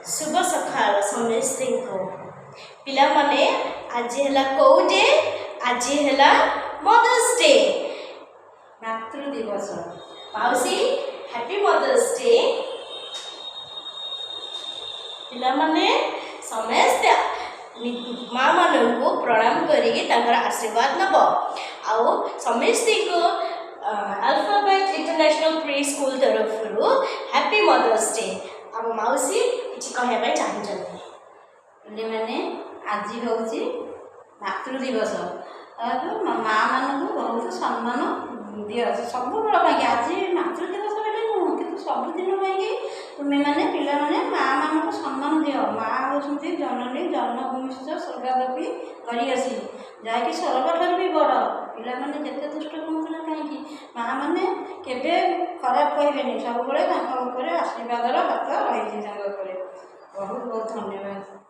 शुभ सकाळ समस्ते को पिला माने आज है कौ डे आज है मदर्स डे मातृ दिवस माउसी हैप्पी मदर्स डे पिला माने समस्ते माँ मान को प्रणाम करके आशीर्वाद नब आउ समस्ते को अल्फाबेट इंटरनेशनल प्री स्कूल तरफ हैप्पी मदर्स डे आम माउसी किसी कहवाई चाहते मैंने आज हूँ मातृ दिवस माँ मान बहुत सम्मान दिया सब बड़ आज मातृ दिवस बोले नुह कि सबुदिन तुम्हें मैंने पिला माने माँ मान को सम्मान दियो माँ होती जननी जन्मभूमि स्वर्गादपी करसी जहाँकि स्वर्ग ठार भी बड़ पिला मैंने जिते दुष्ट कहूँ ना कहीं माँ मैंने केवे खराब कहबेनि सब आशीर्वाद हाथ रही बहुत बहुत धन्यवाद।